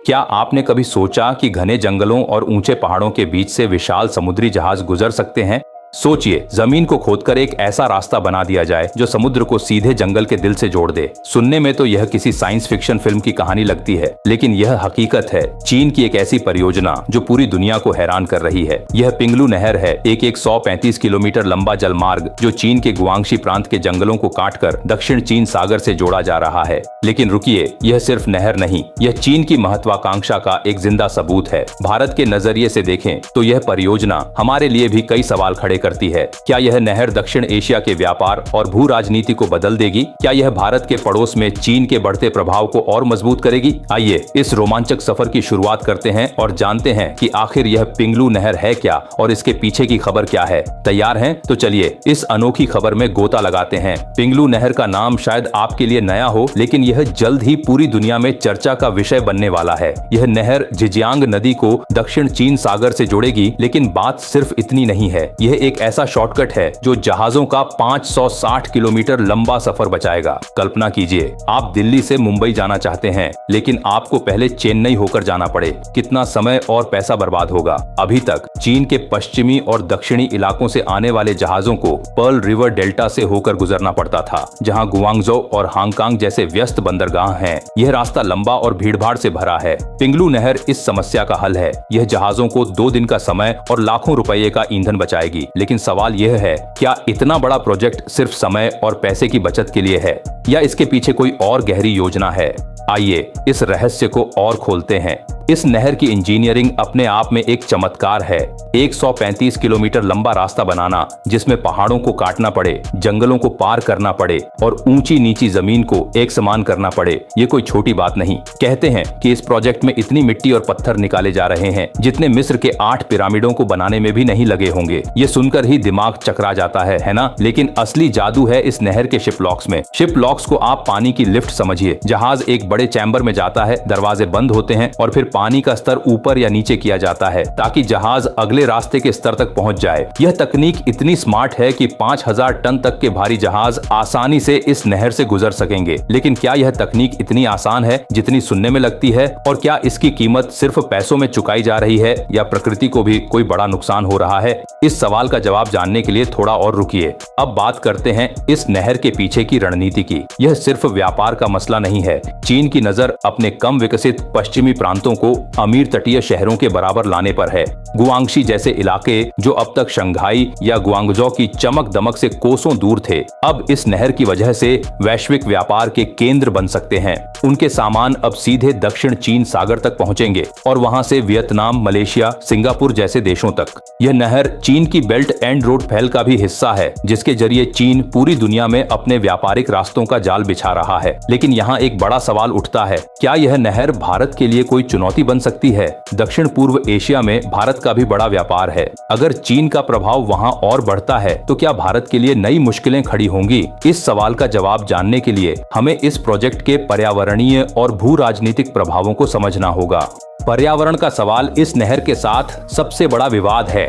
क्या आपने कभी सोचा कि घने जंगलों और ऊंचे पहाड़ों के बीच से विशाल समुद्री जहाज गुजर सकते हैं? सोचिए, जमीन को खोदकर एक ऐसा रास्ता बना दिया जाए जो समुद्र को सीधे जंगल के दिल से जोड़ दे। सुनने में तो यह किसी साइंस फिक्शन फिल्म की कहानी लगती है, लेकिन यह हकीकत है। चीन की एक ऐसी परियोजना जो पूरी दुनिया को हैरान कर रही है। यह पिंगलू नहर है, एक 135 किलोमीटर लंबा जलमार्ग जो चीन के गुआंगशी प्रांत के जंगलों को काटकर दक्षिण चीन सागर से जोड़ा जा रहा है। लेकिन रुकिए, यह सिर्फ नहर नहीं, यह चीन की महत्वाकांक्षा का एक जिंदा सबूत है। भारत के नजरिए से देखें तो यह परियोजना हमारे लिए भी कई सवाल खड़े करती है। क्या यह नहर दक्षिण एशिया के व्यापार और भू राजनीति को बदल देगी? क्या यह भारत के पड़ोस में चीन के बढ़ते प्रभाव को और मजबूत करेगी? आइए इस रोमांचक सफर की शुरुआत करते हैं और जानते हैं कि आखिर यह पिंगलू नहर है क्या और इसके पीछे की खबर क्या है। तैयार हैं? तो चलिए इस अनोखी खबर में गोता लगाते हैं। पिंगलू नहर का नाम शायद आपके लिए नया हो, लेकिन यह जल्द ही पूरी दुनिया में चर्चा का विषय बनने वाला है। यह नहर झिंजियांग नदी को दक्षिण चीन सागर से जोड़ेगी, लेकिन बात सिर्फ इतनी नहीं है। यह एक ऐसा शॉर्टकट है जो जहाजों का 560 किलोमीटर लंबा सफर बचाएगा। कल्पना कीजिए, आप दिल्ली से मुंबई जाना चाहते हैं, लेकिन आपको पहले चेन्नई होकर जाना पड़े। कितना समय और पैसा बर्बाद होगा। अभी तक चीन के पश्चिमी और दक्षिणी इलाकों से आने वाले जहाजों को पर्ल रिवर डेल्टा से होकर गुजरना पड़ता था, जहां गुआंगझो और हांगकांग जैसे व्यस्त बंदरगाह हैं। यह रास्ता लंबा और भीड़भाड़ से भरा है। पिंगलू नहर इस समस्या का हल है। यह जहाजों को 2 दिन का समय और लाखों रुपये का ईंधन बचाएगी। लेकिन सवाल यह है, क्या इतना बड़ा प्रोजेक्ट सिर्फ समय और पैसे की बचत के लिए है, या इसके पीछे कोई और गहरी योजना है? आइए इस रहस्य को और खोलते हैं। इस नहर की इंजीनियरिंग अपने आप में एक चमत्कार है। 135 किलोमीटर लंबा रास्ता बनाना, जिसमें पहाड़ों को काटना पड़े, जंगलों को पार करना पड़े और ऊंची नीची जमीन को एक समान करना पड़े, ये कोई छोटी बात नहीं। कहते हैं कि इस प्रोजेक्ट में इतनी मिट्टी और पत्थर निकाले जा रहे हैं जितने मिस्र के 8 पिरामिडों को बनाने में भी नहीं लगे होंगे। ये सुनकर ही दिमाग चकरा जाता है ना? लेकिन असली जादू है इस नहर के शिप लॉक्स में। शिप लॉक्स को आप पानी की लिफ्ट समझिए। जहाज एक बड़े चैम्बर में जाता है, दरवाजे बंद होते हैं और फिर पानी का स्तर ऊपर या नीचे किया जाता है ताकि जहाज अगले रास्ते के स्तर तक पहुंच जाए। यह तकनीक इतनी स्मार्ट है कि 5000 टन तक के भारी जहाज आसानी से इस नहर से गुजर सकेंगे। लेकिन क्या यह तकनीक इतनी आसान है जितनी सुनने में लगती है? और क्या इसकी कीमत सिर्फ पैसों में चुकाई जा रही है या प्रकृति को भी कोई बड़ा नुकसान हो रहा है? इस सवाल का जवाब जानने के लिए थोड़ा और रुकिए। अब बात करते हैं इस नहर के पीछे की रणनीति की। यह सिर्फ व्यापार का मसला नहीं है। चीन की नजर अपने कम विकसित पश्चिमी प्रांतों को अमीर तटीय शहरों के बराबर लाने पर है। गुआंगशी जैसे इलाके जो अब तक शंघाई या गुआंगझो की चमक दमक से कोसों दूर थे, अब इस नहर की वजह से वैश्विक व्यापार के केंद्र बन सकते हैं। उनके सामान अब सीधे दक्षिण चीन सागर तक पहुंचेंगे और वहां से वियतनाम, मलेशिया, सिंगापुर जैसे देशों तक। यह नहर चीन की बेल्ट एंड रोड पहल का भी हिस्सा है, जिसके जरिए चीन पूरी दुनिया में अपने व्यापारिक रास्तों का जाल बिछा रहा है। लेकिन यहाँ एक बड़ा सवाल उठता है, क्या यह नहर भारत के लिए कोई चुनौती बन सकती है? दक्षिण पूर्व एशिया में भारत का भी बड़ा व्यापार है। अगर चीन का प्रभाव वहां और बढ़ता है तो क्या भारत के लिए नई मुश्किलें खड़ी होंगी? इस सवाल का जवाब जानने के लिए हमें इस प्रोजेक्ट के पर्यावरणीय और भू राजनीतिक प्रभावों को समझना होगा। पर्यावरण का सवाल इस नहर के साथ सबसे बड़ा विवाद है।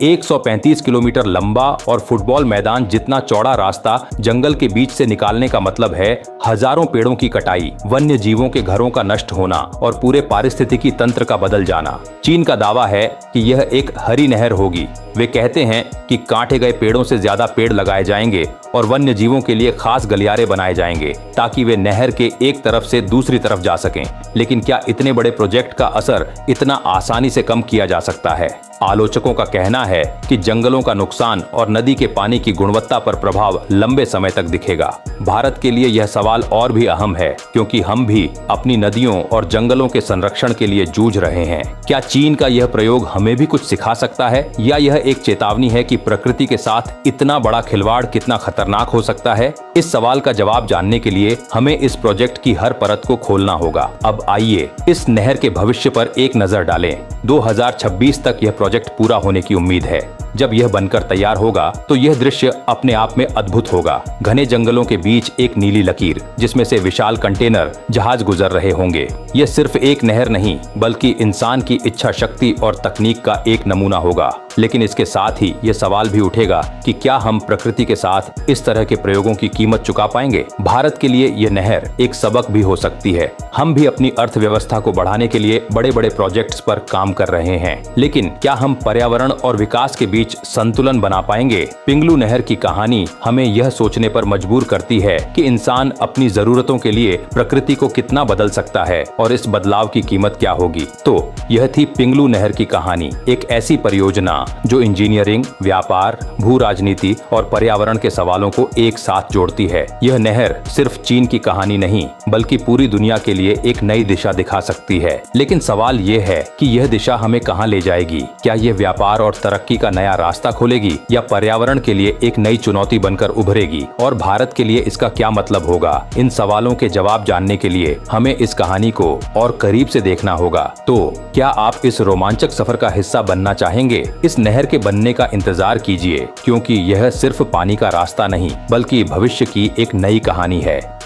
135 किलोमीटर लंबा और फुटबॉल मैदान जितना चौड़ा रास्ता जंगल के बीच से निकालने का मतलब है हजारों पेड़ों की कटाई, वन्य जीवों के घरों का नष्ट होना और पूरे पारिस्थितिकी तंत्र का बदल जाना। चीन का दावा है कि यह एक हरी नहर होगी। वे कहते हैं कि काटे गए पेड़ों से ज्यादा पेड़ लगाए जाएंगे और वन्य जीवों के लिए खास गलियारे बनाए जाएंगे ताकि वे नहर के एक तरफ से दूसरी तरफ जा सकें। लेकिन क्या इतने बड़े प्रोजेक्ट का असर इतना आसानी से कम किया जा सकता है? आलोचकों का कहना है कि जंगलों का नुकसान और नदी के पानी की गुणवत्ता पर प्रभाव लंबे समय तक दिखेगा। भारत के लिए यह सवाल और भी अहम है, क्योंकि हम भी अपनी नदियों और जंगलों के संरक्षण के लिए जूझ रहे हैं। क्या चीन का यह प्रयोग हमें भी कुछ सिखा सकता है, या यह एक चेतावनी है कि प्रकृति के साथ इतना बड़ा खिलवाड़ कितना खतरनाक हो सकता है? इस सवाल का जवाब जानने के लिए हमें इस प्रोजेक्ट की हर परत को खोलना होगा। अब आइए इस नहर के भविष्य पर एक नजर डालें। 2026 तक यह प्रोजेक्ट पूरा होने की उम्मीद है। जब यह बनकर तैयार होगा तो यह दृश्य अपने आप में अद्भुत होगा। घने जंगलों के बीच एक नीली लकीर, जिसमें से विशाल कंटेनर जहाज गुजर रहे होंगे। यह सिर्फ एक नहर नहीं, बल्कि इंसान की इच्छा शक्ति और तकनीक का एक नमूना होगा। लेकिन इसके साथ ही ये सवाल भी उठेगा कि क्या हम प्रकृति के साथ इस तरह के प्रयोगों की कीमत चुका पाएंगे। भारत के लिए ये नहर एक सबक भी हो सकती है। हम भी अपनी अर्थव्यवस्था को बढ़ाने के लिए बड़े बड़े प्रोजेक्ट्स पर काम कर रहे हैं, लेकिन क्या हम पर्यावरण और विकास के बीच संतुलन बना पाएंगे। पिंगलू नहर की कहानी हमें यह सोचने पर मजबूर करती है कि इंसान अपनी जरूरतों के लिए प्रकृति को कितना बदल सकता है और इस बदलाव की कीमत क्या होगी। तो यह थी पिंगलू नहर की कहानी, एक ऐसी परियोजना जो इंजीनियरिंग, व्यापार, भू राजनीति और पर्यावरण के सवालों को एक साथ जोड़ती है। यह नहर सिर्फ चीन की कहानी नहीं बल्कि पूरी दुनिया के लिए एक नई दिशा दिखा सकती है। लेकिन सवाल ये है कि यह दिशा हमें कहां ले जाएगी। क्या यह व्यापार और तरक्की का नया रास्ता खोलेगी या पर्यावरण के लिए एक नई चुनौती बनकर उभरेगी, और भारत के लिए इसका क्या मतलब होगा। इन सवालों के जवाब जानने के लिए हमें इस कहानी को और करीब से देखना होगा। तो क्या आप इस रोमांचक सफर का हिस्सा बनना चाहेंगे? इस नहर के बनने का इंतजार कीजिए, क्योंकि यह सिर्फ पानी का रास्ता नहीं बल्कि भविष्य की एक नई कहानी है।